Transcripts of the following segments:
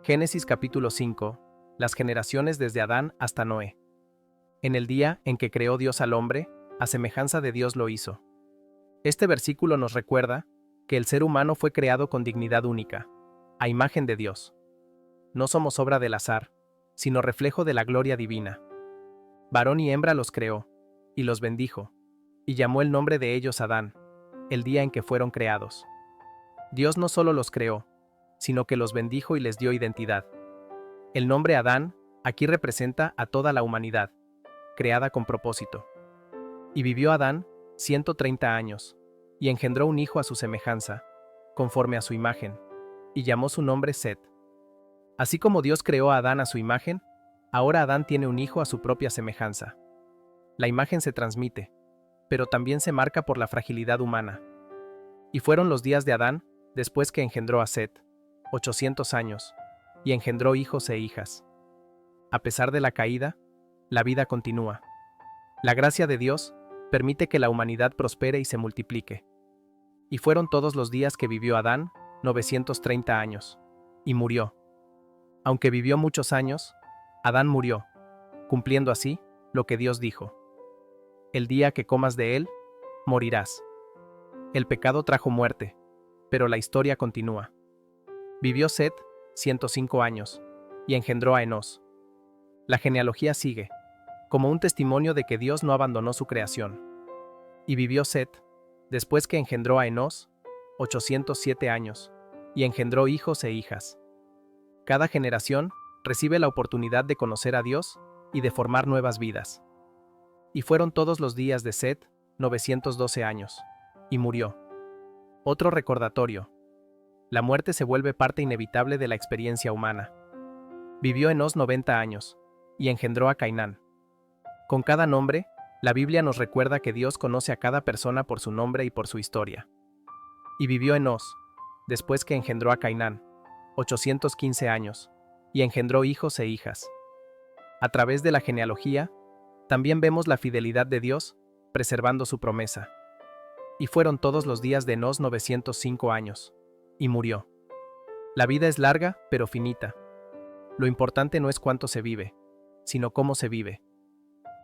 Génesis capítulo 5. Las generaciones desde Adán hasta Noé. En el día en que creó Dios al hombre, a semejanza de Dios lo hizo. Este versículo nos recuerda que el ser humano fue creado con dignidad única, a imagen de Dios. No somos obra del azar, sino reflejo de la gloria divina. Varón y hembra los creó, y los bendijo, y llamó el nombre de ellos Adán, el día en que fueron creados. Dios no solo los creó, sino que los bendijo y les dio identidad. El nombre Adán aquí representa a toda la humanidad, creada con propósito. Y vivió Adán 130 años, y engendró un hijo a su semejanza, conforme a su imagen, y llamó su nombre Set. Así como Dios creó a Adán a su imagen, ahora Adán tiene un hijo a su propia semejanza. La imagen se transmite, pero también se marca por la fragilidad humana. Y fueron los días de Adán, después que engendró a Set, 800 años, y engendró hijos e hijas. A pesar de la caída, la vida continúa. La gracia de Dios permite que la humanidad prospere y se multiplique. Y fueron todos los días que vivió Adán, 930 años, y murió. Aunque vivió muchos años, Adán murió, cumpliendo así lo que Dios dijo. El día que comas de él, morirás. El pecado trajo muerte, pero la historia continúa. Vivió Set 105 años, y engendró a Enós. La genealogía sigue, como un testimonio de que Dios no abandonó su creación. Y vivió Set, después que engendró a Enós, 807 años, y engendró hijos e hijas. Cada generación recibe la oportunidad de conocer a Dios y de formar nuevas vidas. Y fueron todos los días de Set 912 años, y murió. Otro recordatorio. La muerte se vuelve parte inevitable de la experiencia humana. Vivió Enós 90 años, y engendró a Cainán. Con cada nombre, la Biblia nos recuerda que Dios conoce a cada persona por su nombre y por su historia. Y vivió Enós, después que engendró a Cainán, 815 años, y engendró hijos e hijas. A través de la genealogía, también vemos la fidelidad de Dios, preservando su promesa. Y fueron todos los días de Enós 905 años, y murió. La vida es larga, pero finita. Lo importante no es cuánto se vive, sino cómo se vive.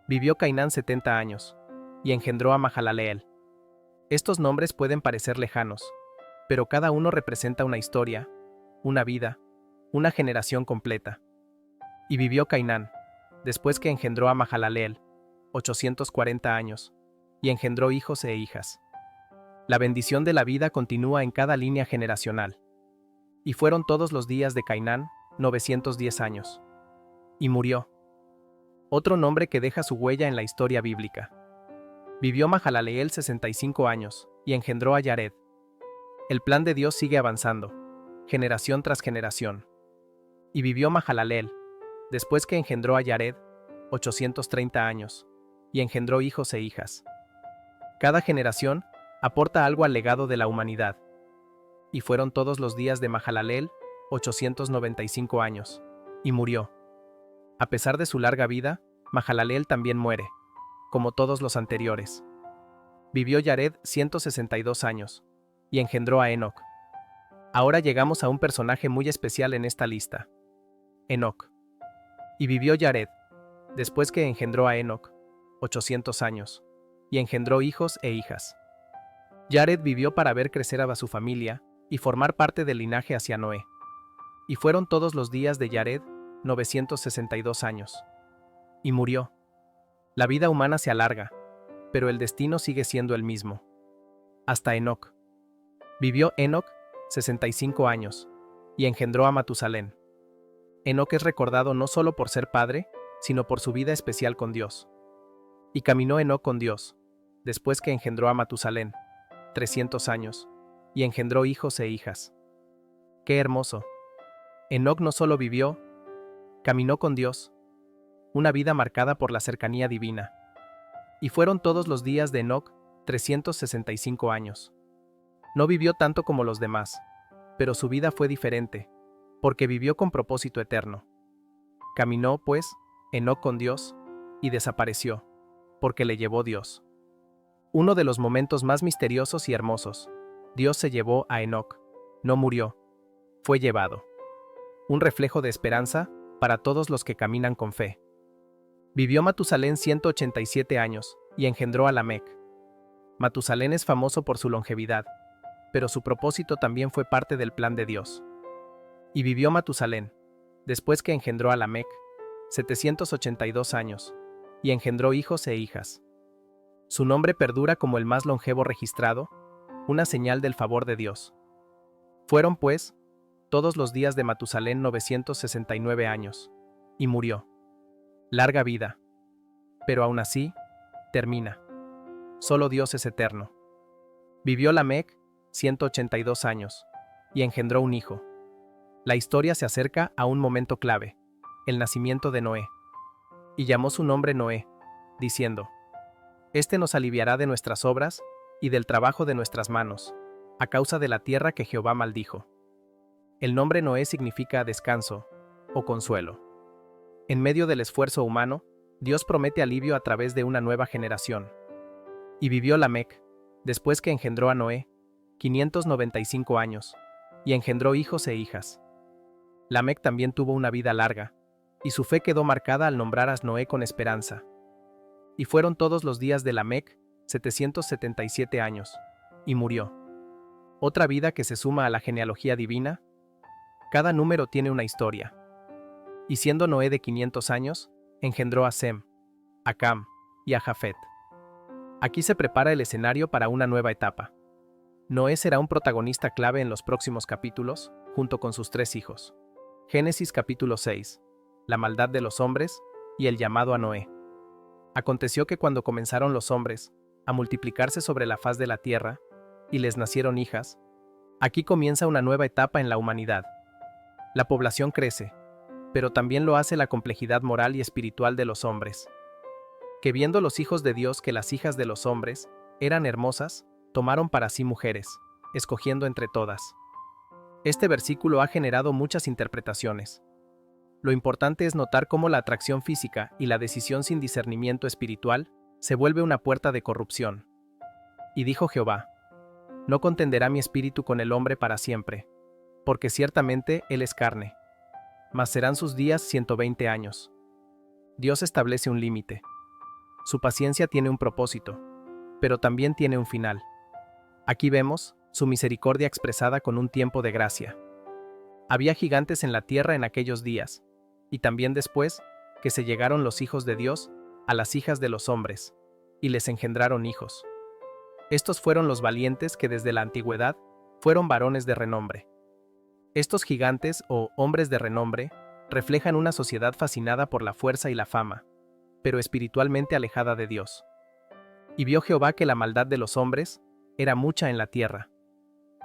Vivió Cainán 70 años, y engendró a Mahalaleel. Estos nombres pueden parecer lejanos, pero cada uno representa una historia, una vida, una generación completa. Y vivió Cainán, después que engendró a Mahalaleel, 840 años, y engendró hijos e hijas. La bendición de la vida continúa en cada línea generacional. Y fueron todos los días de Cainán, 910 años. Y murió. Otro nombre que deja su huella en la historia bíblica. Vivió Mahalaleel 65 años, y engendró a Yared. El plan de Dios sigue avanzando, generación tras generación. Y vivió Mahalaleel, después que engendró a Yared, 830 años, y engendró hijos e hijas. Cada generación aporta algo al legado de la humanidad. Y fueron todos los días de Mahalaleel, 895 años, y murió. A pesar de su larga vida, Mahalaleel también muere, como todos los anteriores. Vivió Yared 162 años, y engendró a Enoc. Ahora llegamos a un personaje muy especial en esta lista. Enoc. Y vivió Yared, después que engendró a Enoc, 800 años, y engendró hijos e hijas. Yared vivió para ver crecer a su familia y formar parte del linaje hacia Noé. Y fueron todos los días de Yared 962 años. Y murió. La vida humana se alarga, pero el destino sigue siendo el mismo. Hasta Enoc. Vivió Enoc 65 años, y engendró a Matusalén. Enoc es recordado no solo por ser padre, sino por su vida especial con Dios. Y caminó Enoc con Dios, después que engendró a Matusalén, 300 años, y engendró hijos e hijas. ¡Qué hermoso! Enoc no solo vivió, caminó con Dios, una vida marcada por la cercanía divina. Y fueron todos los días de Enoc 365 años. No vivió tanto como los demás, pero su vida fue diferente, porque vivió con propósito eterno. Caminó, pues, Enoc con Dios, y desapareció, porque le llevó Dios. Uno de los momentos más misteriosos y hermosos. Dios se llevó a Enoc. No murió. Fue llevado. un reflejo de esperanza para todos los que caminan con fe. Vivió Matusalén 187 años y engendró a Lamec. Matusalén es famoso por su longevidad, pero su propósito también fue parte del plan de Dios. Y vivió Matusalén, después que engendró a Lamec, 782 años, y engendró hijos e hijas. Su nombre perdura como el más longevo registrado, una señal del favor de Dios. Fueron, pues, todos los días de Matusalén 969 años, y murió. Larga vida. Pero aún así, termina. Solo Dios es eterno. Vivió Lamec 182 años, y engendró un hijo. La historia se acerca a un momento clave, el nacimiento de Noé. Y llamó su nombre Noé, diciendo: Este nos aliviará de nuestras obras y del trabajo de nuestras manos, a causa de la tierra que Jehová maldijo. El nombre Noé significa descanso o consuelo. En medio del esfuerzo humano, Dios promete alivio a través de una nueva generación. Y vivió Lamec, después que engendró a Noé, 595 años, y engendró hijos e hijas. Lamec también tuvo una vida larga, y su fe quedó marcada al nombrar a Noé con esperanza. Y fueron todos los días de Lamec 777 años, y murió. Otra vida que se suma a la genealogía divina. Cada número tiene una historia. Y siendo Noé de 500 años, engendró a Sem, a Cam y a Jafet. Aquí se prepara el escenario para una nueva etapa. Noé será un protagonista clave en los próximos capítulos, junto con sus 3 hijos. Génesis capítulo 6, la maldad de los hombres y el llamado a Noé. Aconteció que cuando comenzaron los hombres a multiplicarse sobre la faz de la tierra, y les nacieron hijas, aquí comienza una nueva etapa en la humanidad. La población crece, pero también lo hace la complejidad moral y espiritual de los hombres. Que viendo los hijos de Dios que las hijas de los hombres eran hermosas, tomaron para sí mujeres, escogiendo entre todas. Este versículo ha generado muchas interpretaciones. Lo importante es notar cómo la atracción física y la decisión sin discernimiento espiritual se vuelve una puerta de corrupción. Y dijo Jehová: No contenderá mi espíritu con el hombre para siempre, porque ciertamente él es carne, mas serán sus días 120 años. Dios establece un límite. Su paciencia tiene un propósito, pero también tiene un final. Aquí vemos su misericordia expresada con un tiempo de gracia. Había gigantes en la tierra en aquellos días, y también después que se llegaron los hijos de Dios a las hijas de los hombres, y les engendraron hijos. Estos fueron los valientes que desde la antigüedad fueron varones de renombre. Estos gigantes o hombres de renombre reflejan una sociedad fascinada por la fuerza y la fama, pero espiritualmente alejada de Dios. Y vio Jehová que la maldad de los hombres era mucha en la tierra,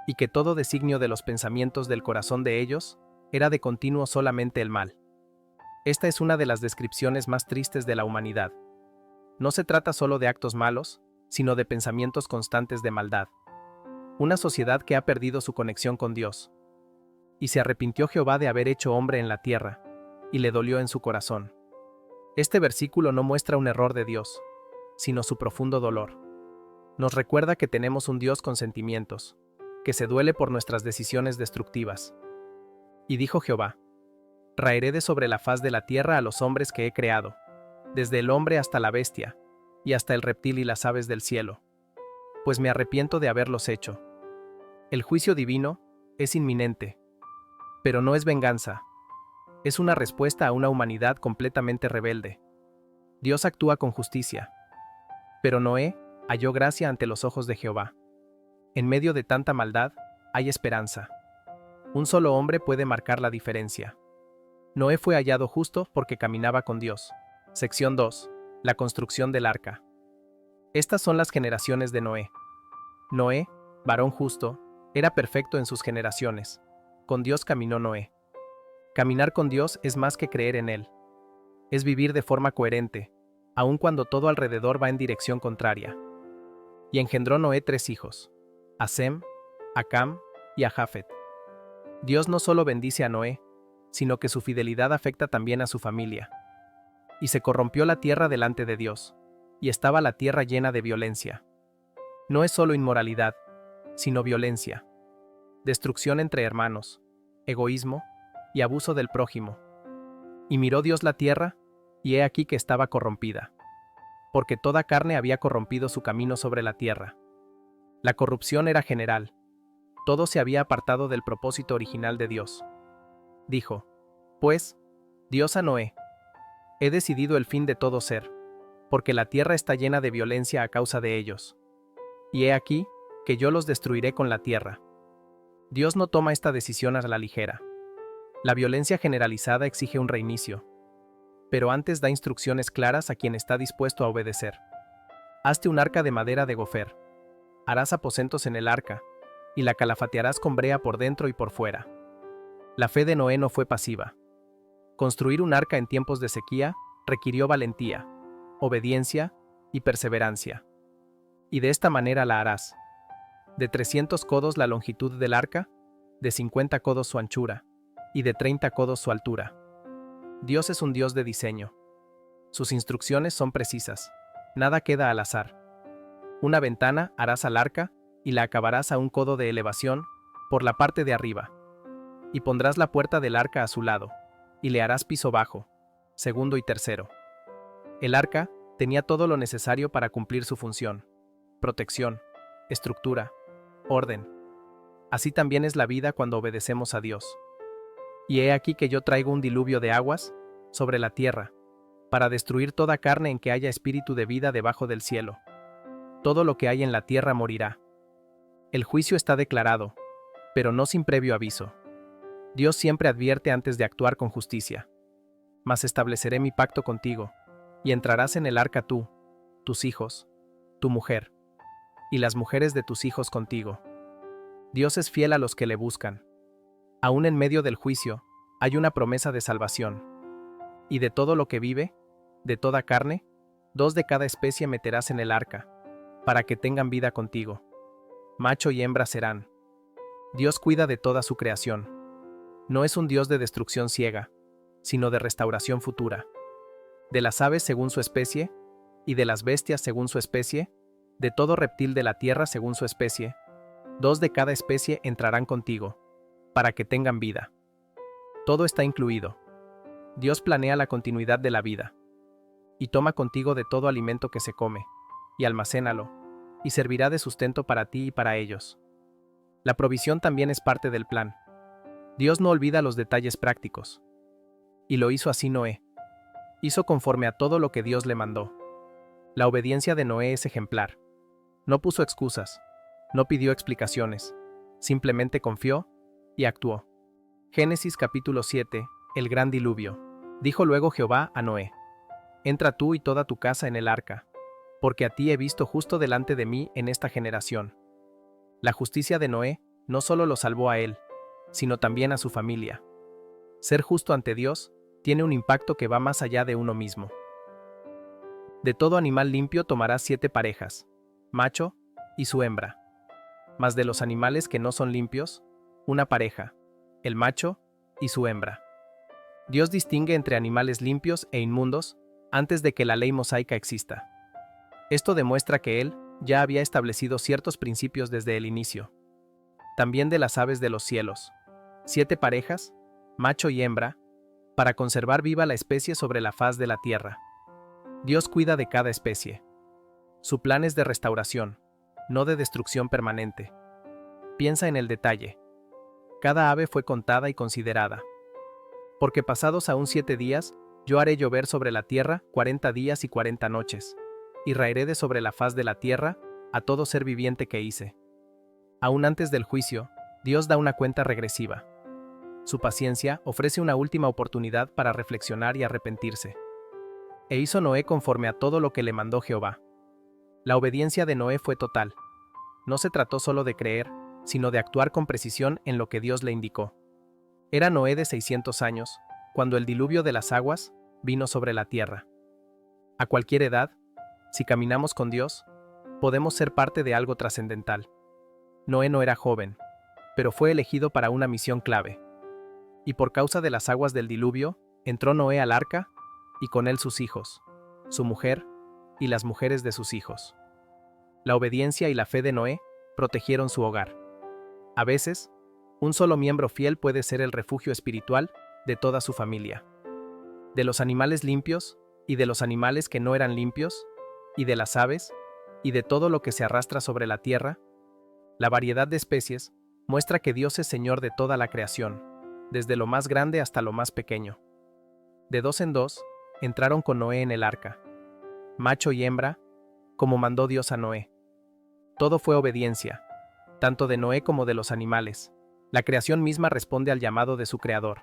y que todo designio de los pensamientos del corazón de ellos era de continuo solamente el mal. Esta es una de las descripciones más tristes de la humanidad. No se trata solo de actos malos, sino de pensamientos constantes de maldad. Una sociedad que ha perdido su conexión con Dios. Y se arrepintió Jehová de haber hecho hombre en la tierra, y le dolió en su corazón. Este versículo no muestra un error de Dios, sino su profundo dolor. Nos recuerda que tenemos un Dios con sentimientos, que se duele por nuestras decisiones destructivas. Y dijo Jehová: Raeré de sobre la faz de la tierra a los hombres que he creado, desde el hombre hasta la bestia, y hasta el reptil y las aves del cielo, pues me arrepiento de haberlos hecho. El juicio divino es inminente, pero no es venganza. Es una respuesta a una humanidad completamente rebelde. Dios actúa con justicia. Pero Noé halló gracia ante los ojos de Jehová. En medio de tanta maldad, hay esperanza. Un solo hombre puede marcar la diferencia. Noé fue hallado justo porque caminaba con Dios. Sección 2. La construcción del arca. Estas son las generaciones de Noé. Noé, varón justo, era perfecto en sus generaciones. Con Dios caminó Noé. Caminar con Dios es más que creer en Él. Es vivir de forma coherente, aun cuando todo alrededor va en dirección contraria. Y engendró Noé 3 hijos: a Sem, a Cam y a Jafet. Dios no solo bendice a Noé, sino que su fidelidad afecta también a su familia. Y se corrompió la tierra delante de Dios, y estaba la tierra llena de violencia. No es solo inmoralidad, sino violencia, destrucción entre hermanos, egoísmo, y abuso del prójimo. Y miró Dios la tierra, y he aquí que estaba corrompida, porque toda carne había corrompido su camino sobre la tierra. La corrupción era general. Todo se había apartado del propósito original de Dios. Dijo, pues, Dios a Noé: he decidido el fin de todo ser, porque la tierra está llena de violencia a causa de ellos. Y he aquí, que yo los destruiré con la tierra. Dios no toma esta decisión a la ligera. La violencia generalizada exige un reinicio, pero antes da instrucciones claras a quien está dispuesto a obedecer. Hazte un arca de madera de gofer. Harás aposentos en el arca, y la calafatearás con brea por dentro y por fuera. La fe de Noé no fue pasiva. Construir un arca en tiempos de sequía requirió valentía, obediencia y perseverancia. Y de esta manera la harás. De 300 codos la longitud del arca, de 50 codos su anchura, y de 30 codos su altura. Dios es un Dios de diseño. Sus instrucciones son precisas. Nada queda al azar. Una ventana harás al arca, y la acabarás a un codo de elevación, por la parte de arriba. Y pondrás la puerta del arca a su lado, y le harás piso bajo, segundo y tercero. El arca tenía todo lo necesario para cumplir su función: protección, estructura, orden. Así también es la vida cuando obedecemos a Dios. Y he aquí que yo traigo un diluvio de aguas sobre la tierra, para destruir toda carne en que haya espíritu de vida debajo del cielo. Todo lo que hay en la tierra morirá. El juicio está declarado, pero no sin previo aviso. Dios siempre advierte antes de actuar con justicia. Mas estableceré mi pacto contigo, y entrarás en el arca tú, tus hijos, tu mujer, y las mujeres de tus hijos contigo. Dios es fiel a los que le buscan. Aún en medio del juicio, hay una promesa de salvación. Y de todo lo que vive, de toda carne, 2 de cada especie meterás en el arca, para que tengan vida contigo. Macho y hembra serán. Dios cuida de toda su creación. No es un Dios de destrucción ciega, sino de restauración futura. De las aves según su especie, y de las bestias según su especie, de todo reptil de la tierra según su especie, 2 de cada especie entrarán contigo, para que tengan vida. Todo está incluido. Dios planea la continuidad de la vida. Y toma contigo de todo alimento que se come, y almacénalo, y servirá de sustento para ti y para ellos. La provisión también es parte del plan. Dios no olvida los detalles prácticos. Y lo hizo así Noé. Hizo conforme a todo lo que Dios le mandó. La obediencia de Noé es ejemplar. No puso excusas, no pidió explicaciones, simplemente confió y actuó. Génesis capítulo 7, el gran diluvio. Dijo luego Jehová a Noé: entra tú y toda tu casa en el arca, porque a ti he visto justo delante de mí en esta generación. La justicia de Noé no solo lo salvó a él, sino también a su familia. Ser justo ante Dios tiene un impacto que va más allá de uno mismo. De todo animal limpio tomarás 7 parejas, macho y su hembra. Mas de los animales que no son limpios, una pareja, el macho y su hembra. Dios distingue entre animales limpios e inmundos antes de que la ley mosaica exista. Esto demuestra que Él ya había establecido ciertos principios desde el inicio. También de las aves de los cielos, 7 parejas, macho y hembra, para conservar viva la especie sobre la faz de la tierra. Dios cuida de cada especie. Su plan es de restauración, no de destrucción permanente. Piensa en el detalle. Cada ave fue contada y considerada. Porque pasados aún 7 días, yo haré llover sobre la tierra 40 días y 40 noches, y raeré de sobre la faz de la tierra a todo ser viviente que hice. Aún antes del juicio, Dios da una cuenta regresiva. Su paciencia ofrece una última oportunidad para reflexionar y arrepentirse. E hizo Noé conforme a todo lo que le mandó Jehová. La obediencia de Noé fue total. No se trató solo de creer, sino de actuar con precisión en lo que Dios le indicó. Era Noé de 600 años, cuando el diluvio de las aguas vino sobre la tierra. A cualquier edad, si caminamos con Dios, podemos ser parte de algo trascendental. Noé no era joven, pero fue elegido para una misión clave. Y por causa de las aguas del diluvio, entró Noé al arca, y con él sus hijos, su mujer, y las mujeres de sus hijos. La obediencia y la fe de Noé protegieron su hogar. A veces, un solo miembro fiel puede ser el refugio espiritual de toda su familia. De los animales limpios, y de los animales que no eran limpios, y de las aves, y de todo lo que se arrastra sobre la tierra, la variedad de especies muestra que Dios es Señor de toda la creación, desde lo más grande hasta lo más pequeño. De dos en dos, entraron con Noé en el arca, macho y hembra, como mandó Dios a Noé. Todo fue obediencia, tanto de Noé como de los animales. La creación misma responde al llamado de su Creador.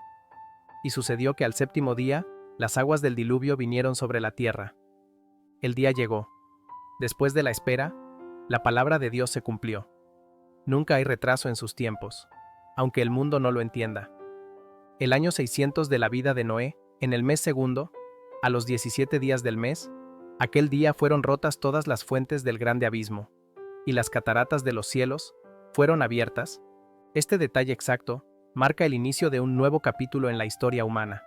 Y sucedió que al séptimo día, las aguas del diluvio vinieron sobre la tierra. El día llegó. Después de la espera, la palabra de Dios se cumplió. Nunca hay retraso en sus tiempos, aunque el mundo no lo entienda. El año 600 de la vida de Noé, en el mes segundo, a los 17 días del mes, aquel día fueron rotas todas las fuentes del grande abismo, y las cataratas de los cielos fueron abiertas. Este detalle exacto marca el inicio de un nuevo capítulo en la historia humana.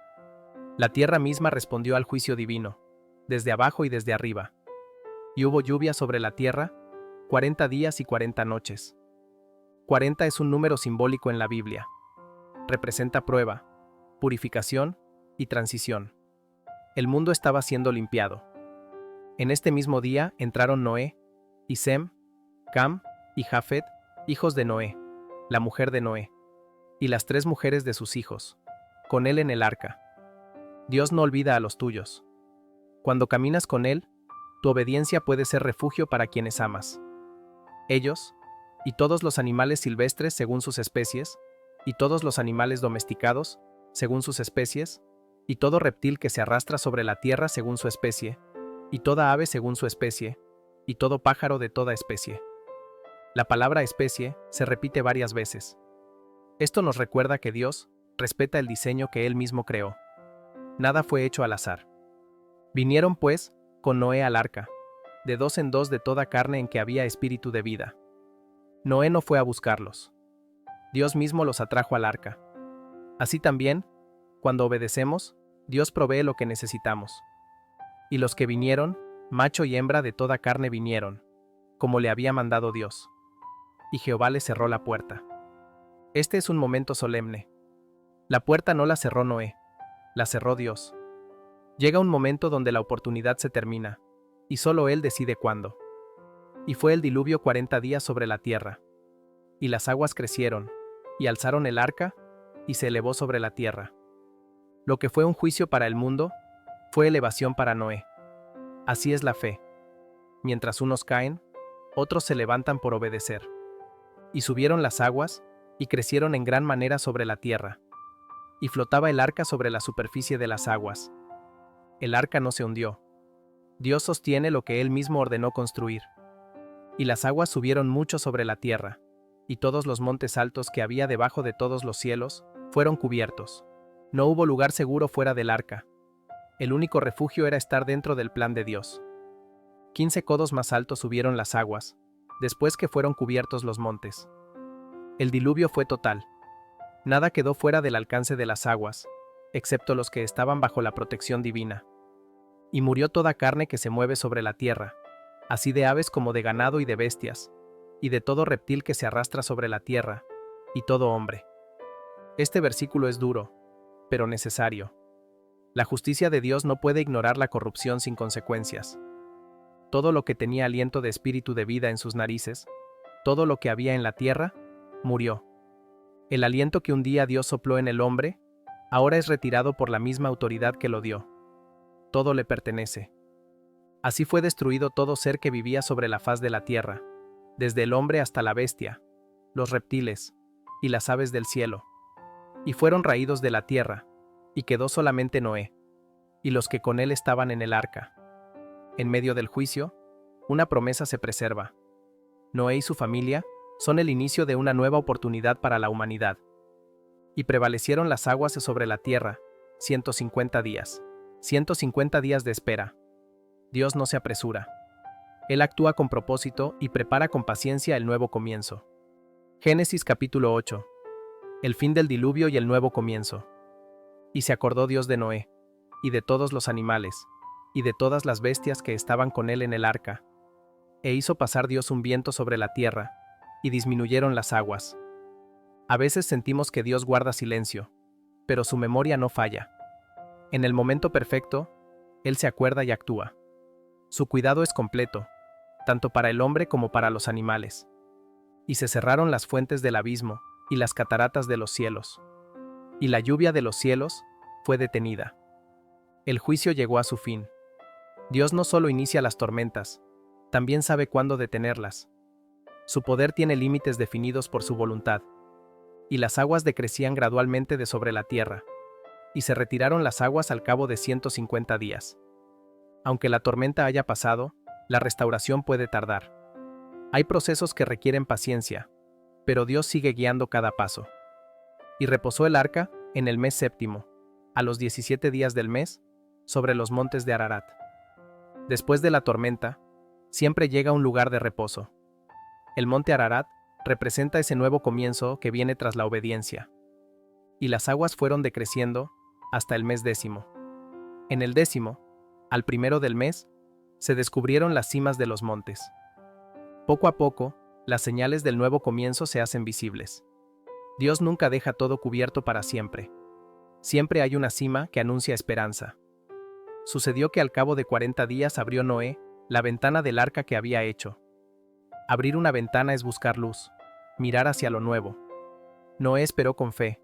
La tierra misma respondió al juicio divino, desde abajo y desde arriba. Y hubo lluvia sobre la tierra, 40 días y 40 noches. 40 es un número simbólico en la Biblia. Representa prueba, purificación y transición. El mundo estaba siendo limpiado. En este mismo día entraron Noé, y Sem, Cam y Jafet, hijos de Noé, la mujer de Noé, y las 3 mujeres de sus hijos, con él en el arca. Dios no olvida a los tuyos. Cuando caminas con Él, tu obediencia puede ser refugio para quienes amas. Ellos, y todos los animales silvestres según sus especies, y todos los animales domesticados, según sus especies, y todo reptil que se arrastra sobre la tierra según su especie, y toda ave según su especie, y todo pájaro de toda especie. La palabra especie se repite varias veces. Esto nos recuerda que Dios respeta el diseño que Él mismo creó. Nada fue hecho al azar. Vinieron, pues, con Noé al arca, de dos en dos de toda carne en que había espíritu de vida. Noé no fue a buscarlos. Dios mismo los atrajo al arca. Así también, cuando obedecemos, Dios provee lo que necesitamos. Y los que vinieron, macho y hembra de toda carne vinieron, como le había mandado Dios. Y Jehová le cerró la puerta. Este es un momento solemne. La puerta no la cerró Noé, la cerró Dios. Llega un momento donde la oportunidad se termina, y solo Él decide cuándo. Y fue el diluvio 40 días sobre la tierra. Y las aguas crecieron, y alzaron el arca, y se elevó sobre la tierra. Lo que fue un juicio para el mundo, fue elevación para Noé. Así es la fe. Mientras unos caen, otros se levantan por obedecer. Y subieron las aguas, y crecieron en gran manera sobre la tierra. Y flotaba el arca sobre la superficie de las aguas. El arca no se hundió. Dios sostiene lo que Él mismo ordenó construir. Y las aguas subieron mucho sobre la tierra, y todos los montes altos que había debajo de todos los cielos fueron cubiertos. No hubo lugar seguro fuera del arca. El único refugio era estar dentro del plan de Dios. 15 codos más altos subieron las aguas, después que fueron cubiertos los montes. El diluvio fue total. Nada quedó fuera del alcance de las aguas, excepto los que estaban bajo la protección divina. Y murió toda carne que se mueve sobre la tierra, así de aves como de ganado y de bestias, y de todo reptil que se arrastra sobre la tierra, y todo hombre. Este versículo es duro, pero necesario. La justicia de Dios no puede ignorar la corrupción sin consecuencias. Todo lo que tenía aliento de espíritu de vida en sus narices, todo lo que había en la tierra, murió. El aliento que un día Dios sopló en el hombre, ahora es retirado por la misma autoridad que lo dio. Todo le pertenece. Así fue destruido todo ser que vivía sobre la faz de la tierra, desde el hombre hasta la bestia, los reptiles y las aves del cielo. Y fueron raídos de la tierra, y quedó solamente Noé, y los que con él estaban en el arca. En medio del juicio, una promesa se preserva. Noé y su familia son el inicio de una nueva oportunidad para la humanidad. Y prevalecieron las aguas sobre la tierra, 150 días. 150 días de espera. Dios no se apresura. Él actúa con propósito y prepara con paciencia el nuevo comienzo. Génesis capítulo 8. El fin del diluvio y el nuevo comienzo. Y se acordó Dios de Noé, y de todos los animales, y de todas las bestias que estaban con él en el arca. E hizo pasar Dios un viento sobre la tierra, y disminuyeron las aguas. A veces sentimos que Dios guarda silencio, pero su memoria no falla. En el momento perfecto, Él se acuerda y actúa. Su cuidado es completo, tanto para el hombre como para los animales. Y se cerraron las fuentes del abismo y las cataratas de los cielos. Y la lluvia de los cielos fue detenida. El juicio llegó a su fin. Dios no solo inicia las tormentas, también sabe cuándo detenerlas. Su poder tiene límites definidos por su voluntad. Y las aguas decrecían gradualmente de sobre la tierra. Y se retiraron las aguas al cabo de 150 días. Aunque la tormenta haya pasado, la restauración puede tardar. Hay procesos que requieren paciencia, pero Dios sigue guiando cada paso. Y reposó el arca en el mes séptimo, a los 17 días del mes, sobre los montes de Ararat. Después de la tormenta, siempre llega un lugar de reposo. El monte Ararat representa ese nuevo comienzo que viene tras la obediencia. Y las aguas fueron decreciendo hasta el mes 10. En el 10, al primero del mes, se descubrieron las cimas de los montes. Poco a poco, las señales del nuevo comienzo se hacen visibles. Dios nunca deja todo cubierto para siempre. Siempre hay una cima que anuncia esperanza. Sucedió que al cabo de 40 días abrió Noé la ventana del arca que había hecho. Abrir una ventana es buscar luz, mirar hacia lo nuevo. Noé esperó con fe,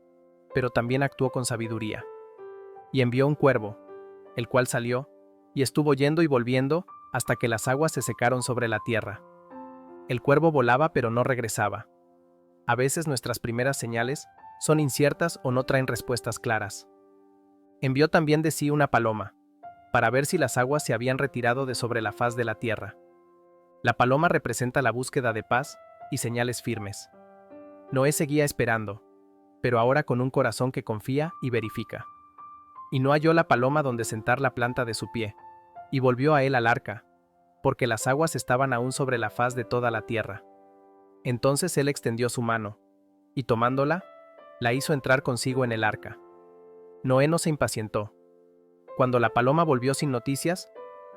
pero también actuó con sabiduría. Y envió un cuervo, el cual salió, y estuvo yendo y volviendo hasta que las aguas se secaron sobre la tierra. El cuervo volaba pero no regresaba. A veces nuestras primeras señales son inciertas o no traen respuestas claras. Envió también de sí una paloma, para ver si las aguas se habían retirado de sobre la faz de la tierra. La paloma representa la búsqueda de paz y señales firmes. Noé seguía esperando, pero ahora con un corazón que confía y verifica. Y no halló la paloma donde sentar la planta de su pie, y volvió a él al arca, porque las aguas estaban aún sobre la faz de toda la tierra. Entonces él extendió su mano, y tomándola, la hizo entrar consigo en el arca. Noé no se impacientó. Cuando la paloma volvió sin noticias,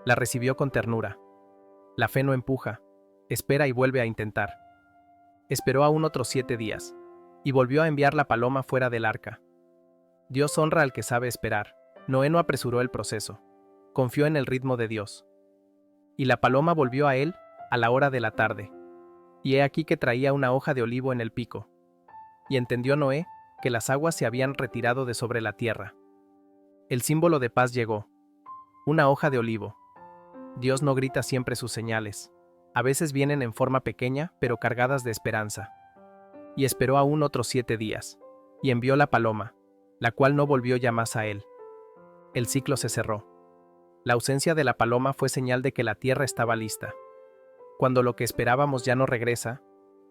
la recibió con ternura. La fe no empuja, espera y vuelve a intentar. Esperó aún otros 7 días, y volvió a enviar la paloma fuera del arca. Dios honra al que sabe esperar. Noé no apresuró el proceso. Confió en el ritmo de Dios. Y la paloma volvió a él a la hora de la tarde. Y he aquí que traía una hoja de olivo en el pico. Y entendió Noé que las aguas se habían retirado de sobre la tierra. El símbolo de paz llegó. Una hoja de olivo. Dios no grita siempre sus señales. A veces vienen en forma pequeña, pero cargadas de esperanza. Y esperó aún otros 7 días. Y envió la paloma, la cual no volvió ya más a él. El ciclo se cerró. La ausencia de la paloma fue señal de que la tierra estaba lista. Cuando lo que esperábamos ya no regresa,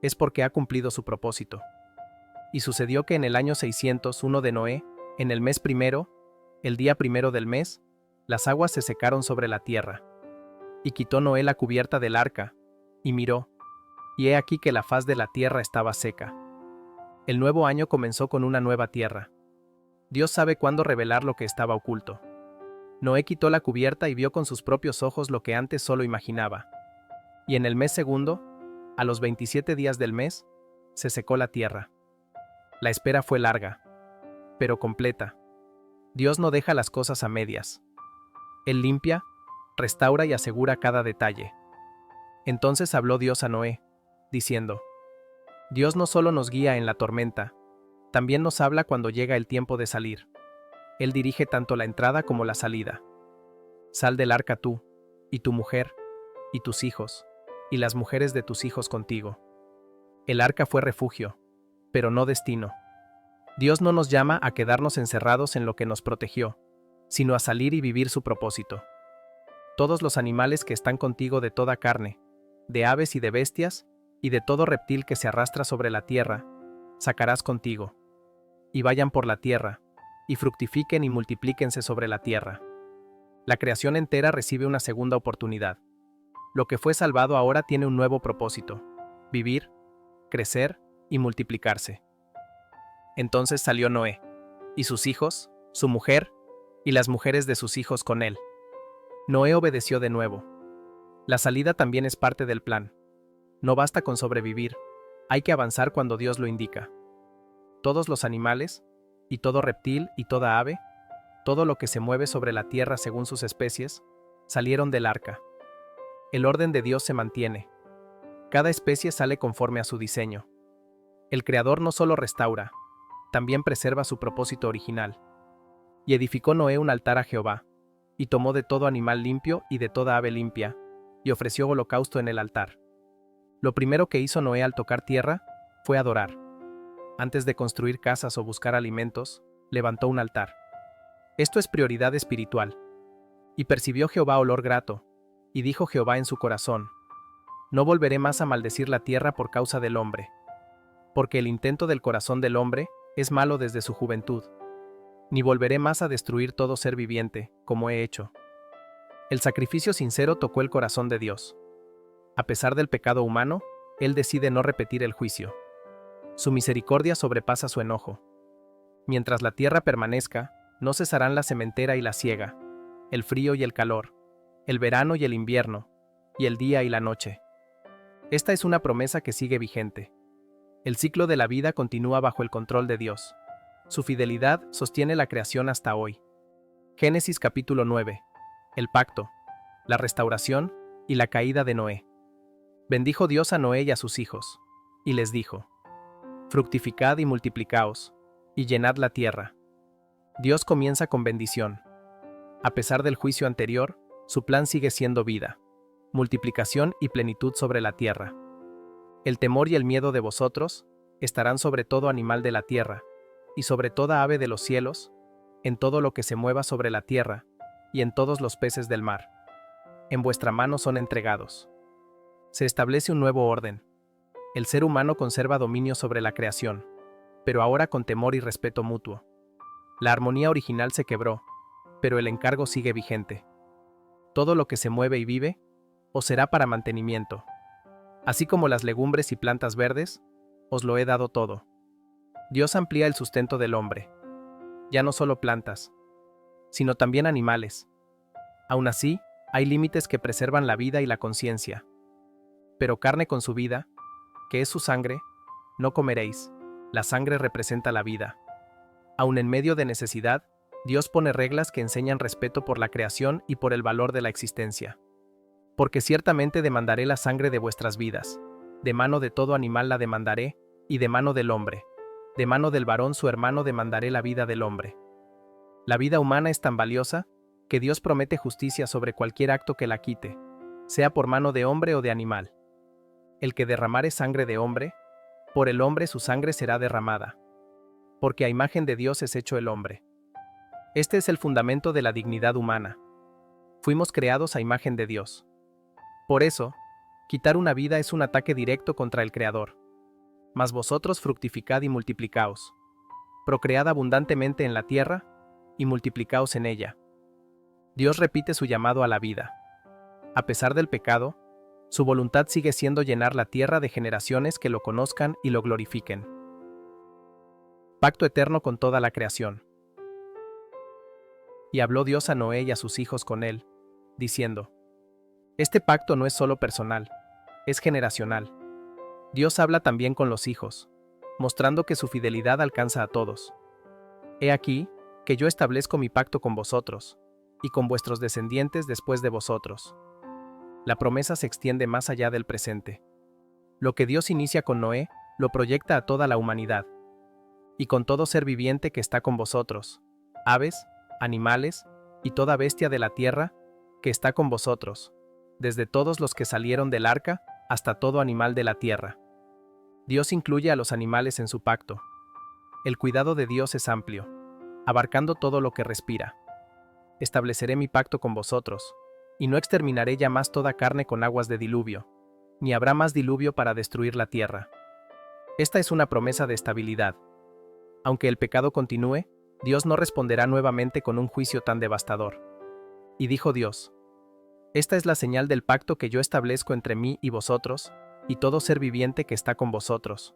es porque ha cumplido su propósito. Y sucedió que en el año 601 de Noé, en el mes primero, el día primero del mes, las aguas se secaron sobre la tierra. Y quitó Noé la cubierta del arca, y miró, y he aquí que la faz de la tierra estaba seca. El nuevo año comenzó con una nueva tierra. Dios sabe cuándo revelar lo que estaba oculto. Noé quitó la cubierta y vio con sus propios ojos lo que antes solo imaginaba. Y en el mes segundo, a los 27 días del mes, se secó la tierra. La espera fue larga, pero completa. Dios no deja las cosas a medias. Él limpia, restaura y asegura cada detalle. Entonces habló Dios a Noé, diciendo: Dios no solo nos guía en la tormenta, también nos habla cuando llega el tiempo de salir. Él dirige tanto la entrada como la salida. Sal del arca tú, y tu mujer, y tus hijos, y las mujeres de tus hijos contigo. El arca fue refugio, pero no destino. Dios no nos llama a quedarnos encerrados en lo que nos protegió, sino a salir y vivir su propósito. Todos los animales que están contigo de toda carne, de aves y de bestias, y de todo reptil que se arrastra sobre la tierra, sacarás contigo. Y vayan por la tierra, y fructifiquen y multiplíquense sobre la tierra. La creación entera recibe una segunda oportunidad. Lo que fue salvado ahora tiene un nuevo propósito: vivir, crecer y multiplicarse. Entonces salió Noé, y sus hijos, su mujer, y las mujeres de sus hijos con él. Noé obedeció de nuevo. La salida también es parte del plan. No basta con sobrevivir, hay que avanzar cuando Dios lo indica. Todos los animales, y todo reptil y toda ave, todo lo que se mueve sobre la tierra según sus especies, salieron del arca. El orden de Dios se mantiene. Cada especie sale conforme a su diseño. El Creador no solo restaura, también preserva su propósito original. Y edificó Noé un altar a Jehová, y tomó de todo animal limpio y de toda ave limpia, y ofreció holocausto en el altar. Lo primero que hizo Noé al tocar tierra fue adorar. Antes de construir casas o buscar alimentos, levantó un altar. Esto es prioridad espiritual. Y percibió Jehová olor grato, y dijo Jehová en su corazón: no volveré más a maldecir la tierra por causa del hombre, porque el intento del corazón del hombre es malo desde su juventud. Ni volveré más a destruir todo ser viviente, como he hecho. El sacrificio sincero tocó el corazón de Dios. A pesar del pecado humano, Él decide no repetir el juicio. Su misericordia sobrepasa su enojo. Mientras la tierra permanezca, no cesarán la sementera y la siega, el frío y el calor, el verano y el invierno, y el día y la noche. Esta es una promesa que sigue vigente. El ciclo de la vida continúa bajo el control de Dios. Su fidelidad sostiene la creación hasta hoy. Génesis capítulo 9. El pacto, la restauración y la caída de Noé. Bendijo Dios a Noé y a sus hijos, y les dijo: fructificad y multiplicaos, y llenad la tierra. Dios comienza con bendición. A pesar del juicio anterior, su plan sigue siendo vida, multiplicación y plenitud sobre la tierra. El temor y el miedo de vosotros estarán sobre todo animal de la tierra, y sobre toda ave de los cielos, en todo lo que se mueva sobre la tierra, y en todos los peces del mar. En vuestra mano son entregados. Se establece un nuevo orden. El ser humano conserva dominio sobre la creación, pero ahora con temor y respeto mutuo. La armonía original se quebró, pero el encargo sigue vigente. Todo lo que se mueve y vive, os será para mantenimiento. Así como las legumbres y plantas verdes, os lo he dado todo. Dios amplía el sustento del hombre. Ya no solo plantas, sino también animales. Aún así, hay límites que preservan la vida y la conciencia. Pero carne con su vida, que es su sangre, no comeréis. La sangre representa la vida. Aun en medio de necesidad, Dios pone reglas que enseñan respeto por la creación y por el valor de la existencia. Porque ciertamente demandaré la sangre de vuestras vidas. De mano de todo animal la demandaré, y de mano del hombre. De mano del varón su hermano demandaré la vida del hombre. La vida humana es tan valiosa, que Dios promete justicia sobre cualquier acto que la quite, sea por mano de hombre o de animal. El que derramare sangre de hombre, por el hombre su sangre será derramada. Porque a imagen de Dios es hecho el hombre. Este es el fundamento de la dignidad humana. Fuimos creados a imagen de Dios. Por eso, quitar una vida es un ataque directo contra el Creador. Mas vosotros fructificad y multiplicaos. Procread abundantemente en la tierra, y multiplicaos en ella. Dios repite su llamado a la vida. A pesar del pecado, su voluntad sigue siendo llenar la tierra de generaciones que lo conozcan y lo glorifiquen. Pacto eterno con toda la creación. Y habló Dios a Noé y a sus hijos con él, diciendo: este pacto no es solo personal, es generacional. Dios habla también con los hijos, mostrando que su fidelidad alcanza a todos. He aquí, que yo establezco mi pacto con vosotros, y con vuestros descendientes después de vosotros. La promesa se extiende más allá del presente. Lo que Dios inicia con Noé, lo proyecta a toda la humanidad. Y con todo ser viviente que está con vosotros, aves, animales, y toda bestia de la tierra, que está con vosotros, desde todos los que salieron del arca, hasta todo animal de la tierra. Dios incluye a los animales en su pacto. El cuidado de Dios es amplio, abarcando todo lo que respira. Estableceré mi pacto con vosotros, y no exterminaré ya más toda carne con aguas de diluvio, ni habrá más diluvio para destruir la tierra. Esta es una promesa de estabilidad. Aunque el pecado continúe, Dios no responderá nuevamente con un juicio tan devastador. Y dijo Dios: esta es la señal del pacto que yo establezco entre mí y vosotros, y todo ser viviente que está con vosotros,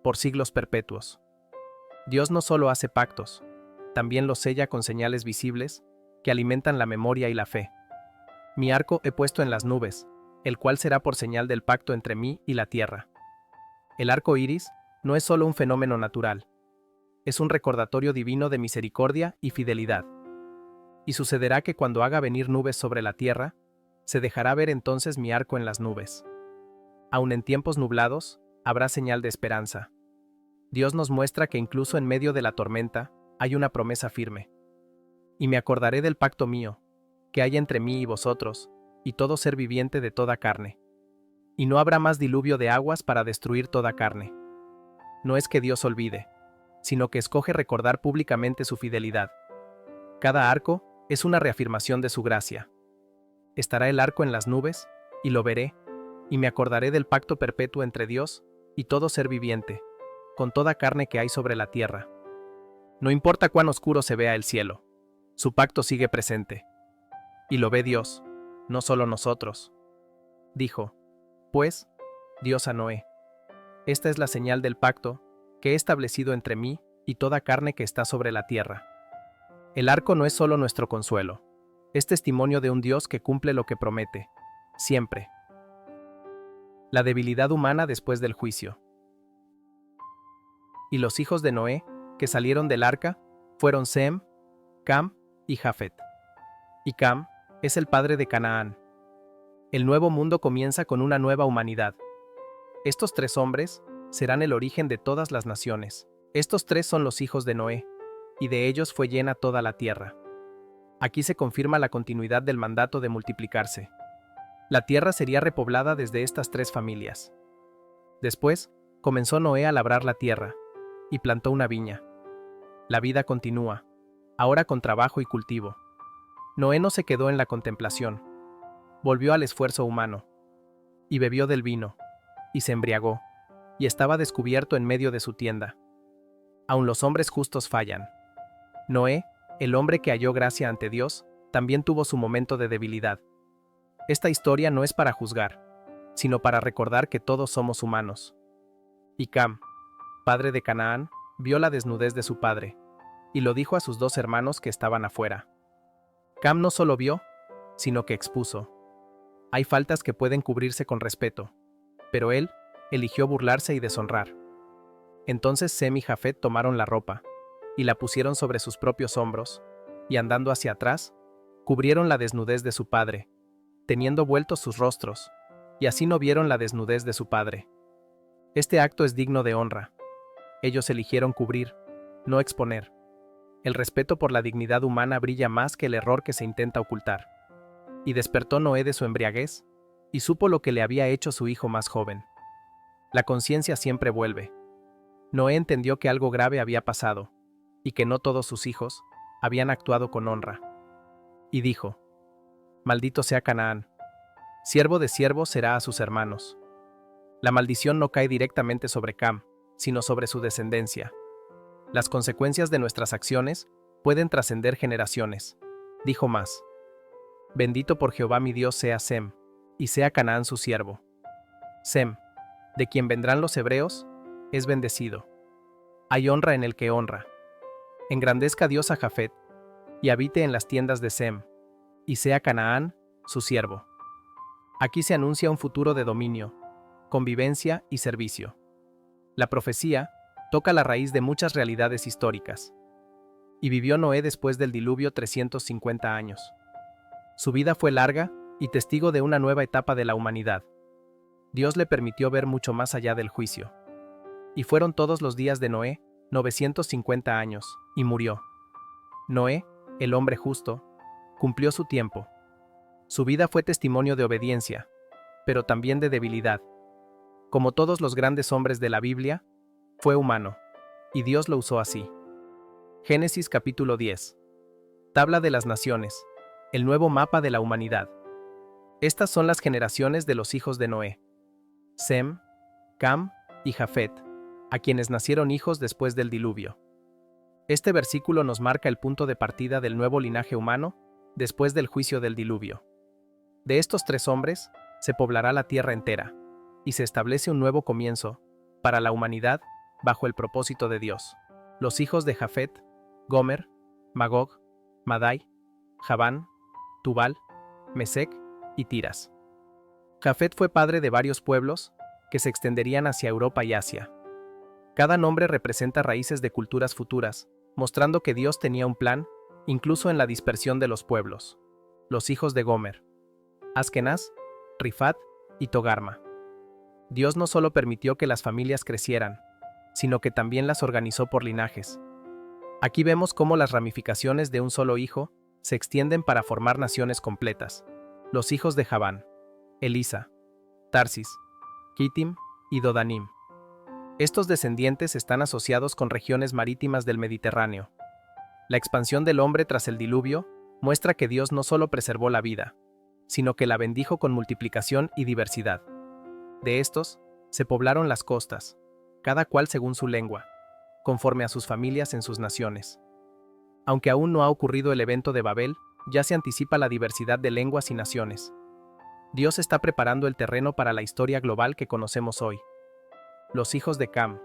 por siglos perpetuos. Dios no solo hace pactos, también los sella con señales visibles, que alimentan la memoria y la fe. Mi arco he puesto en las nubes, el cual será por señal del pacto entre mí y la tierra. El arco iris no es solo un fenómeno natural. es un recordatorio divino de misericordia y fidelidad. Y sucederá que cuando haga venir nubes sobre la tierra, se dejará ver entonces mi arco en las nubes. Aun en tiempos nublados, habrá señal de esperanza. Dios nos muestra que incluso en medio de la tormenta, hay una promesa firme. Y me acordaré del pacto mío, que hay entre mí y vosotros, y todo ser viviente de toda carne. Y no habrá más diluvio de aguas para destruir toda carne. No es que Dios olvide, sino que escoge recordar públicamente su fidelidad. Cada arco es una reafirmación de su gracia. Estará el arco en las nubes, y lo veré, y me acordaré del pacto perpetuo entre Dios y todo ser viviente, con toda carne que hay sobre la tierra. No importa cuán oscuro se vea el cielo, su pacto sigue presente. Y lo ve Dios, no solo nosotros. Dijo, pues, Dios a Noé: esta es la señal del pacto que he establecido entre mí y toda carne que está sobre la tierra. El arco no es solo nuestro consuelo, es testimonio de un Dios que cumple lo que promete, siempre. La debilidad humana después del juicio. Y los hijos de Noé, que salieron del arca, fueron Sem, Cam y Jafet. Y Cam es el padre de Canaán. El nuevo mundo comienza con una nueva humanidad. Estos tres hombres serán el origen de todas las naciones. Estos tres son los hijos de Noé, y de ellos fue llena toda la tierra. Aquí se confirma la continuidad del mandato de multiplicarse. La tierra sería repoblada desde estas tres familias. Después, comenzó Noé a labrar la tierra, y plantó una viña. La vida continúa, ahora con trabajo y cultivo. Noé no se quedó en la contemplación. Volvió al esfuerzo humano. Y bebió del vino, y se embriagó, y estaba descubierto en medio de su tienda. Aun los hombres justos fallan. Noé, el hombre que halló gracia ante Dios, también tuvo su momento de debilidad. Esta historia no es para juzgar, sino para recordar que todos somos humanos. Y Cam, padre de Canaán, vio la desnudez de su padre, y lo dijo a sus dos hermanos que estaban afuera. Cam no solo vio, sino que expuso. Hay faltas que pueden cubrirse con respeto, pero él eligió burlarse y deshonrar. Entonces Sem y Jafet tomaron la ropa, y la pusieron sobre sus propios hombros, y andando hacia atrás, cubrieron la desnudez de su padre, teniendo vueltos sus rostros, y así no vieron la desnudez de su padre. Este acto es digno de honra. Ellos eligieron cubrir, no exponer. El respeto por la dignidad humana brilla más que el error que se intenta ocultar. Y despertó Noé de su embriaguez, y supo lo que le había hecho su hijo más joven. La conciencia siempre vuelve. Noé entendió que algo grave había pasado, y que no todos sus hijos habían actuado con honra. Y dijo: maldito sea Canaán, siervo de siervos será a sus hermanos. La maldición no cae directamente sobre Cam, sino sobre su descendencia. Las consecuencias de nuestras acciones pueden trascender generaciones. Dijo más: bendito por Jehová mi Dios sea Sem, y sea Canaán su siervo. Sem, de quien vendrán los hebreos, es bendecido. Hay honra en el que honra. Engrandezca Dios a Jafet, y habite en las tiendas de Sem, y sea Canaán su siervo. Aquí se anuncia un futuro de dominio, convivencia y servicio. La profecía toca la raíz de muchas realidades históricas. Y vivió Noé después del diluvio 350 años. Su vida fue larga y testigo de una nueva etapa de la humanidad. Dios le permitió ver mucho más allá del juicio. Y fueron todos los días de Noé 950 años, y murió. Noé, el hombre justo, cumplió su tiempo. Su vida fue testimonio de obediencia, pero también de debilidad. Como todos los grandes hombres de la Biblia, fue humano, y Dios lo usó así. Génesis capítulo 10. Tabla de las naciones, el nuevo mapa de la humanidad. Estas son las generaciones de los hijos de Noé: Sem, Cam y Jafet, a quienes nacieron hijos después del diluvio. Este versículo nos marca el punto de partida del nuevo linaje humano después del juicio del diluvio. De estos tres hombres se poblará la tierra entera, y se establece un nuevo comienzo para la humanidad bajo el propósito de Dios. Los hijos de Jafet: Gomer, Magog, Madai, Javán, Tubal, Mesec y Tiras. Jafet fue padre de varios pueblos que se extenderían hacia Europa y Asia. Cada nombre representa raíces de culturas futuras, mostrando que Dios tenía un plan, incluso en la dispersión de los pueblos. Los hijos de Gomer: Askenaz, Rifat y Togarma. Dios no solo permitió que las familias crecieran, sino que también las organizó por linajes. Aquí vemos cómo las ramificaciones de un solo hijo se extienden para formar naciones completas. Los hijos de Javán: Elisa, Tarsis, Kittim y Dodanim. Estos descendientes están asociados con regiones marítimas del Mediterráneo. La expansión del hombre tras el diluvio muestra que Dios no solo preservó la vida, sino que la bendijo con multiplicación y diversidad. De estos, se poblaron las costas, cada cual según su lengua, conforme a sus familias en sus naciones. Aunque aún no ha ocurrido el evento de Babel, ya se anticipa la diversidad de lenguas y naciones. Dios está preparando el terreno para la historia global que conocemos hoy. Los hijos de Cam: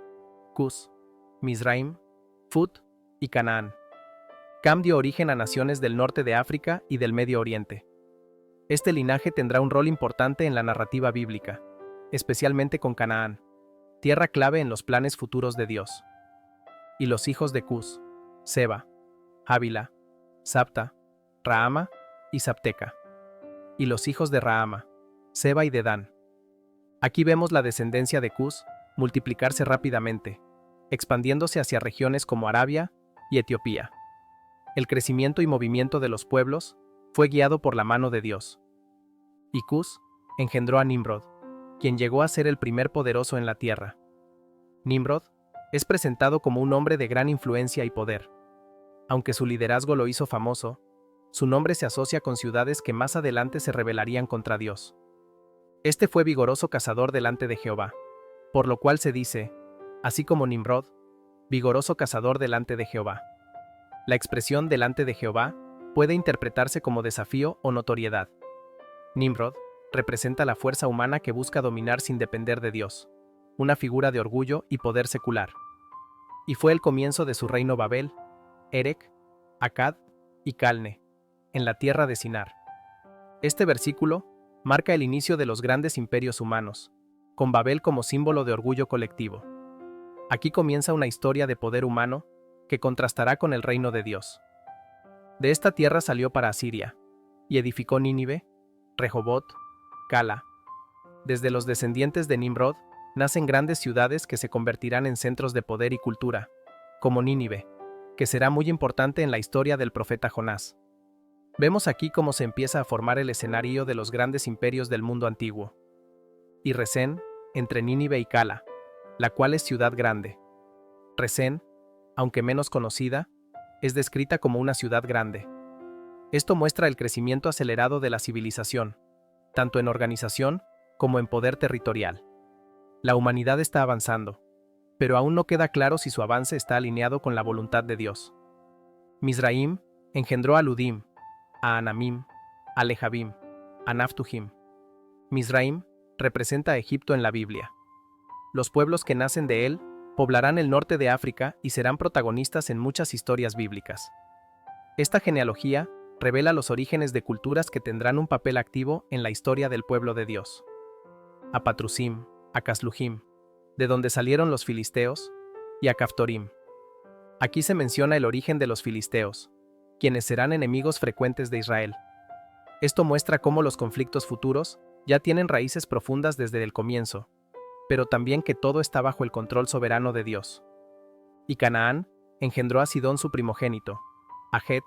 Cus, Mizraim, Phut y Canaán. Cam dio origen a naciones del norte de África y del Medio Oriente. Este linaje tendrá un rol importante en la narrativa bíblica, especialmente con Canaán, tierra clave en los planes futuros de Dios. Y los hijos de Cus: Seba, Hávila, Sabta, Raama y Sabteca. Y los hijos de Raama: Seba y Dedán. Aquí vemos la descendencia de Cus multiplicarse rápidamente, expandiéndose hacia regiones como Arabia y Etiopía. El crecimiento y movimiento de los pueblos fue guiado por la mano de Dios. Y Cus engendró a Nimrod, quien llegó a ser el primer poderoso en la tierra. Nimrod es presentado como un hombre de gran influencia y poder. Aunque su liderazgo lo hizo famoso, su nombre se asocia con ciudades que más adelante se rebelarían contra Dios. Este fue vigoroso cazador delante de Jehová, por lo cual se dice, así como Nimrod, vigoroso cazador delante de Jehová. La expresión delante de Jehová puede interpretarse como desafío o notoriedad. Nimrod representa la fuerza humana que busca dominar sin depender de Dios, una figura de orgullo y poder secular. Y fue el comienzo de su reino Babel, Erec, Akkad y Calne, en la tierra de Sinar. Este versículo marca el inicio de los grandes imperios humanos, con Babel como símbolo de orgullo colectivo. Aquí comienza una historia de poder humano que contrastará con el reino de Dios. De esta tierra salió para Asiria, y edificó Nínive, Rehobot, Cala. Desde los descendientes de Nimrod nacen grandes ciudades que se convertirán en centros de poder y cultura, como Nínive, que será muy importante en la historia del profeta Jonás. Vemos aquí cómo se empieza a formar el escenario de los grandes imperios del mundo antiguo. Y Resén, entre Nínive y Cala, la cual es ciudad grande. Resén, aunque menos conocida, es descrita como una ciudad grande. Esto muestra el crecimiento acelerado de la civilización, tanto en organización como en poder territorial. La humanidad está avanzando, pero aún no queda claro si su avance está alineado con la voluntad de Dios. Mizraim engendró a Ludim, a Anamim, a Lehabim, a Naftujim. Mizraim representa a Egipto en la Biblia. Los pueblos que nacen de él poblarán el norte de África y serán protagonistas en muchas historias bíblicas. Esta genealogía revela los orígenes de culturas que tendrán un papel activo en la historia del pueblo de Dios. A Patrusim, a Caslujim, de donde salieron los filisteos, y a Caftorim. Aquí se menciona el origen de los filisteos, quienes serán enemigos frecuentes de Israel. Esto muestra cómo los conflictos futuros ya tienen raíces profundas desde el comienzo, pero también que todo está bajo el control soberano de Dios. Y Canaán engendró a Sidón su primogénito, a Het.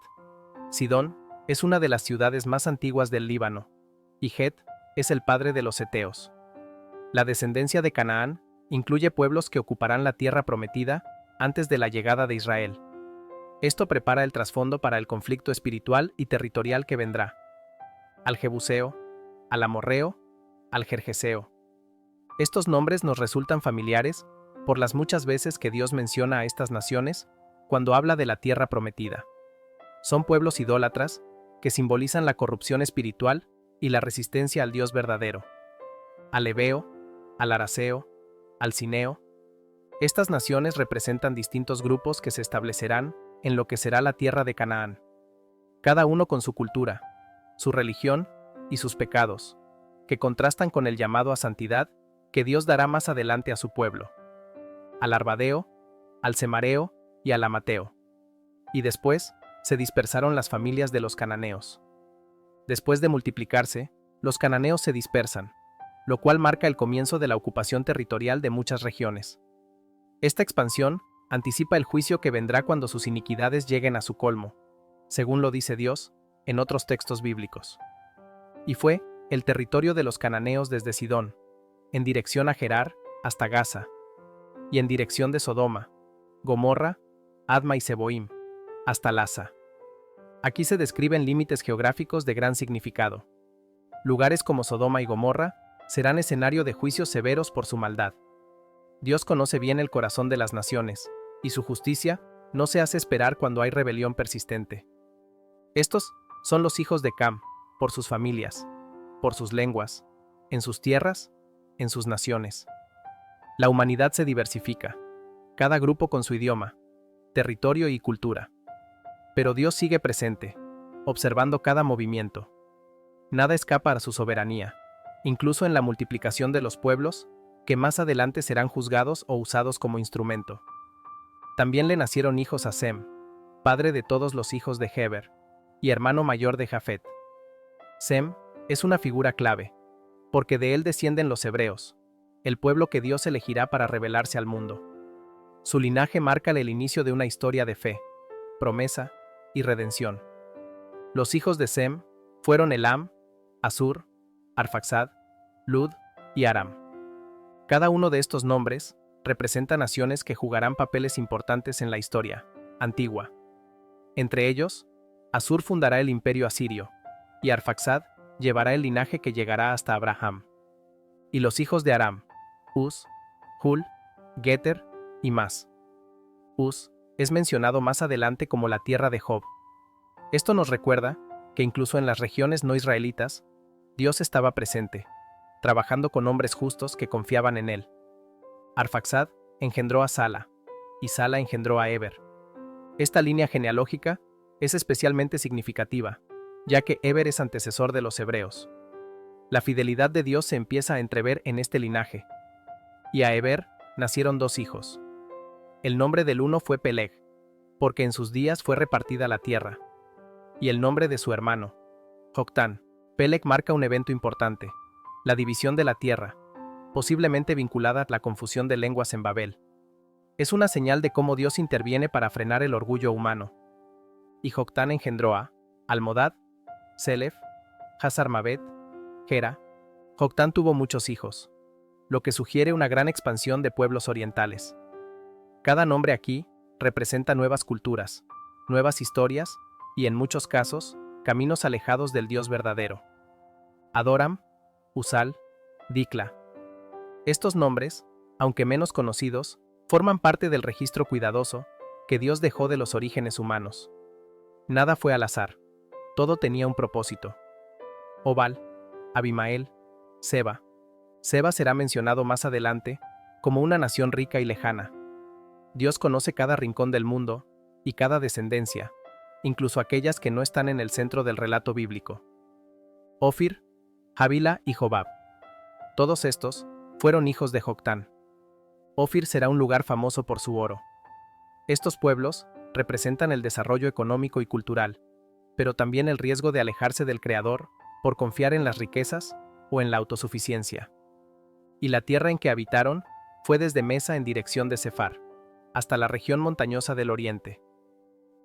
Sidón es una de las ciudades más antiguas del Líbano, y Het es el padre de los heteos. La descendencia de Canaán incluye pueblos que ocuparán la tierra prometida antes de la llegada de Israel. Esto prepara el trasfondo para el conflicto espiritual y territorial que vendrá. Al Jebuseo, al Amorreo, al Gergeseo. Estos nombres nos resultan familiares por las muchas veces que Dios menciona a estas naciones cuando habla de la tierra prometida. Son pueblos idólatras que simbolizan la corrupción espiritual y la resistencia al Dios verdadero. Al Ebeo, al Araseo, al Cineo. Estas naciones representan distintos grupos que se establecerán en lo que será la tierra de Canaán, cada uno con su cultura, su religión y sus pecados, que contrastan con el llamado a santidad que Dios dará más adelante a su pueblo. al Arbadeo, al Semareo y al Amateo. Y después se dispersaron las familias de los cananeos. Después de multiplicarse, los cananeos se dispersan, lo cual marca el comienzo de la ocupación territorial de muchas regiones. Esta expansión anticipa el juicio que vendrá cuando sus iniquidades lleguen a su colmo, según lo dice Dios en otros textos bíblicos. Y fue el territorio de los cananeos desde Sidón, en dirección a Gerar, hasta Gaza, y en dirección de Sodoma, Gomorra, Adma y Seboim, hasta Lasa. Aquí se describen límites geográficos de gran significado. Lugares como Sodoma y Gomorra serán escenario de juicios severos por su maldad. Dios conoce bien el corazón de las naciones, y su justicia no se hace esperar cuando hay rebelión persistente. Estos son los hijos de Cam, por sus familias, por sus lenguas, en sus tierras, en sus naciones. La humanidad se diversifica, cada grupo con su idioma, territorio y cultura. Pero Dios sigue presente, observando cada movimiento. Nada escapa a su soberanía, incluso en la multiplicación de los pueblos, que más adelante serán juzgados o usados como instrumento. También le nacieron hijos a Sem, padre de todos los hijos de Heber, y hermano mayor de Jafet. Sem es una figura clave, porque de él descienden los hebreos, el pueblo que Dios elegirá para revelarse al mundo. Su linaje marca el inicio de una historia de fe, promesa y redención. Los hijos de Sem fueron Elam, Asur, Arfaxad, Lud y Aram. Cada uno de estos nombres representa naciones que jugarán papeles importantes en la historia antigua. Entre ellos, Asur fundará el imperio asirio, y Arfaxad llevará el linaje que llegará hasta Abraham. Y los hijos de Aram, Uz, Hul, Geter y Mas. Uz es mencionado más adelante como la tierra de Job. Esto nos recuerda que incluso en las regiones no israelitas, Dios estaba presente, trabajando con hombres justos que confiaban en él. Arfaxad engendró a Sala, y Sala engendró a Eber. Esta línea genealógica es especialmente significativa, ya que Eber es antecesor de los hebreos. La fidelidad de Dios se empieza a entrever en este linaje. Y a Eber nacieron dos hijos. El nombre del uno fue Peleg, porque en sus días fue repartida la tierra. Y el nombre de su hermano, Joctán. Peleg marca un evento importante, la división de la tierra, posiblemente vinculada a la confusión de lenguas en Babel. Es una señal de cómo Dios interviene para frenar el orgullo humano. Y Joctán engendró a Almodad, Selef, Hazar-Mabet, Gera. Joctán tuvo muchos hijos, lo que sugiere una gran expansión de pueblos orientales. Cada nombre aquí representa nuevas culturas, nuevas historias y, en muchos casos, caminos alejados del Dios verdadero. Adoram, Usal, Dikla. Estos nombres, aunque menos conocidos, forman parte del registro cuidadoso que Dios dejó de los orígenes humanos. Nada fue al azar, todo tenía un propósito. Obal, Abimael, Seba. Seba será mencionado más adelante como una nación rica y lejana. Dios conoce cada rincón del mundo y cada descendencia, incluso aquellas que no están en el centro del relato bíblico. Ofir, Havila y Jobab. Todos estos fueron hijos de Joctán. Ofir será un lugar famoso por su oro. Estos pueblos representan el desarrollo económico y cultural, pero también el riesgo de alejarse del Creador por confiar en las riquezas o en la autosuficiencia. Y la tierra en que habitaron fue desde Mesa en dirección de Sefar, hasta la región montañosa del oriente.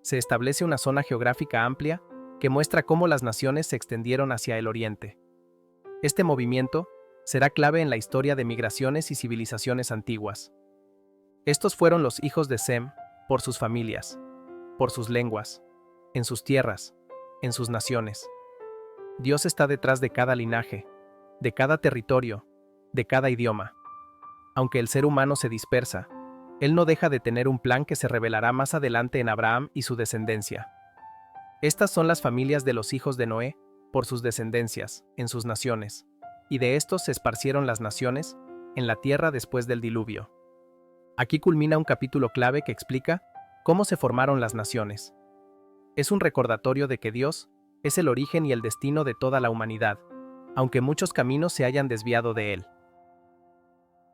Se establece una zona geográfica amplia que muestra cómo las naciones se extendieron hacia el oriente. Este movimiento será clave en la historia de migraciones y civilizaciones antiguas. Estos fueron los hijos de Sem, por sus familias, por sus lenguas, en sus tierras, en sus naciones. Dios está detrás de cada linaje, de cada territorio, de cada idioma. Aunque el ser humano se dispersa, Él no deja de tener un plan que se revelará más adelante en Abraham y su descendencia. Estas son las familias de los hijos de Noé, por sus descendencias, en sus naciones, y de estos se esparcieron las naciones en la tierra después del diluvio. Aquí culmina un capítulo clave que explica cómo se formaron las naciones. Es un recordatorio de que Dios es el origen y el destino de toda la humanidad, aunque muchos caminos se hayan desviado de él.